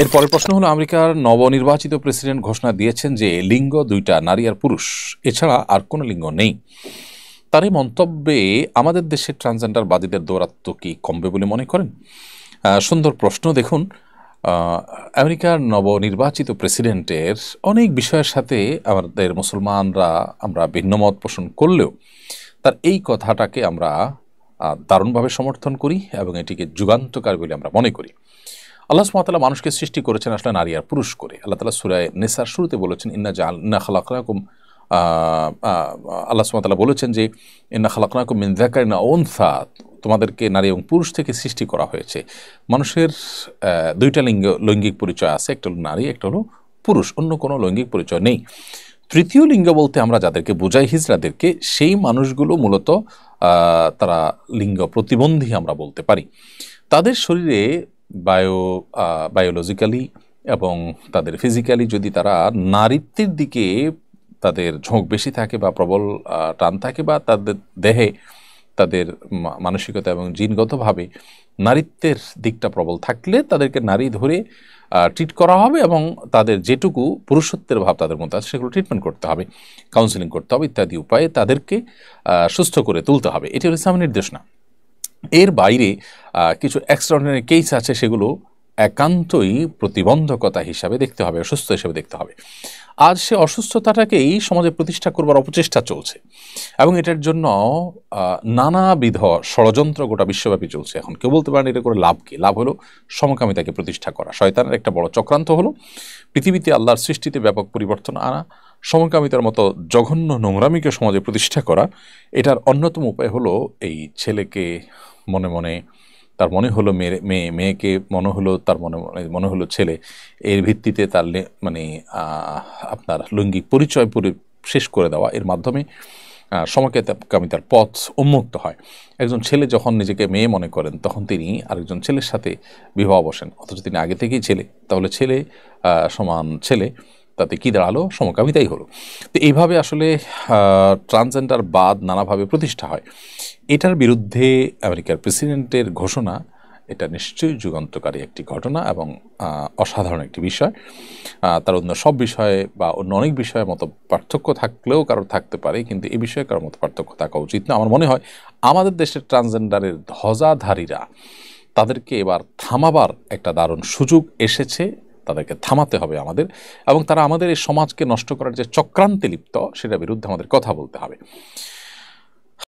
এর পরের প্রশ্ন হলো, আমেরিকার নবনির্বাচিত প্রেসিডেন্ট ঘোষণা দিয়েছেন যে লিঙ্গ দুইটা, নারী আর পুরুষ, এছাড়া আর কোনো লিঙ্গ নেই। তার এই মন্তব্যে আমাদের দেশের ট্রান্সজেন্ডারবাদীদের দৌরাত্ম্য কি কমবে বলে মনে করেন? সুন্দর প্রশ্ন। দেখুন, আমেরিকার নবনির্বাচিত প্রেসিডেন্টের অনেক বিষয়ের সাথে আমাদের মুসলমানরা আমরা ভিন্নমত পোষণ করলেও তার এই কথাটাকে আমরা দারুণভাবে সমর্থন করি এবং এটিকে যুগান্তকারী বলে আমরা মনে করি। আল্লাহ সুবহানাহু ওয়া তাআলা মানুষকে সৃষ্টি করেছেন আসলে নারী আর পুরুষ করে। আল্লাহ তাআলা সূরা নিসার শুরুতে বলেছেন, ইন্না খালাকনাকুম, আল্লাহ সুবহানাহু ওয়া তাআলা বলেছেন যে ইন্না খালাকনাকুম মিন যাকারিন ওয়া উনসা, তোমাদেরকে নারী এবং পুরুষ থেকে সৃষ্টি করা হয়েছে। মানুষের দুইটা লৈঙ্গিক পরিচয় আছে, একটা হলো নারী, একটা হলো পুরুষ, অন্য কোনো লৈঙ্গিক পরিচয় নেই। তৃতীয় লিঙ্গ বলতে আমরা যাদেরকে বোঝাই হিজড়াদেরকে, সেই মানুষগুলো মূলত তারা লিঙ্গ প্রতিবন্ধী আমরা বলতে পারি। তাদের শরীরে বায়োলজিক্যালি এবং তাদের ফিজিক্যালি যদি তারা নারীত্বের দিকে তাদের ঝোঁক বেশি থাকে বা প্রবল টান থাকে, বা তাদের দেহে তাদের মানসিকতা এবং জিনগতভাবে নারীত্বের দিকটা প্রবল থাকলে তাদেরকে নারী ধরে ট্রিট করা হবে এবং তাদের যেটুকু পুরুষত্বের ভাব তাদের মধ্যে আছে সেগুলো ট্রিটমেন্ট করতে হবে, কাউন্সেলিং করতে হবে, ইত্যাদি উপায়ে তাদেরকে সুস্থ করে তুলতে হবে। এটি হলো ইসলামের নির্দেশনা। এর বাইরে কিছু এক্সট্রাঅর্ডিনারি কেস আছে, সেগুলো একান্তই প্রতিবন্ধকতা হিসাবে দেখতে হবে, অসুস্থ হিসেবে দেখতে হবে। আজ সে অসুস্থতাটাকেই সমাজে প্রতিষ্ঠা করবার অপচেষ্টা চলছে এবং এটার জন্য নানাবিধ ষড়যন্ত্র গোটা বিশ্বব্যাপী চলছে। এখন কেউ বলতে পারেন এটা করে লাভ কি? লাভ হলো সমকামিতাকে প্রতিষ্ঠা করা। শয়তানের একটা বড় চক্রান্ত হলো পৃথিবীতে আল্লাহর সৃষ্টিতে ব্যাপক পরিবর্তন আনা, সমকামিতার মতো জঘন্য নোংরামিকে সমাজে প্রতিষ্ঠা করা। এটার অন্যতম উপায় হলো এই ছেলেকে মনে মনে তার মনে হলো মেয়েকে মনে হলো তার মনে হলো ছেলে, এর ভিত্তিতে তার আপনার লৈঙ্গিক পরিচয় শেষ করে দেওয়া। এর মাধ্যমে সমকামিতার পথ উন্মুক্ত হয়। একজন ছেলে যখন নিজেকে মেয়ে মনে করেন তখন তিনি আরেকজন ছেলের সাথে বিবাহ বসেন, অথচ তিনি আগে থেকেই ছেলে। তাহলে ছেলে সমান ছেলে, তাতে কী দাঁড়ালো? সমকামিতাই হলো। তো এইভাবে আসলে ট্রান্সজেন্ডার বাদ নানাভাবে প্রতিষ্ঠা হয়। এটার বিরুদ্ধে আমেরিকার প্রেসিডেন্টের ঘোষণা, এটা নিশ্চয়ই যুগান্তকারী একটি ঘটনা এবং অসাধারণ একটি বিষয়। তার অন্য সব বিষয়ে বা অন্য অনেক বিষয়ের মতো পার্থক্য থাকলেও কারোর থাকতে পারে, কিন্তু এই বিষয়ে কারোর মতো পার্থক্য থাকা উচিত না। আমার মনে হয় আমাদের দেশের ট্রান্সজেন্ডারের ধ্বজাধারীরা, তাদেরকে এবার থামাবার একটা দারুণ সুযোগ এসেছে। তাদেরকে থামাতে হবে আমাদের, এবং তারা আমাদের এই সমাজকে নষ্ট করার যে চক্রান্তে লিপ্ত, সেটার বিরুদ্ধে আমাদের কথা বলতে হবে।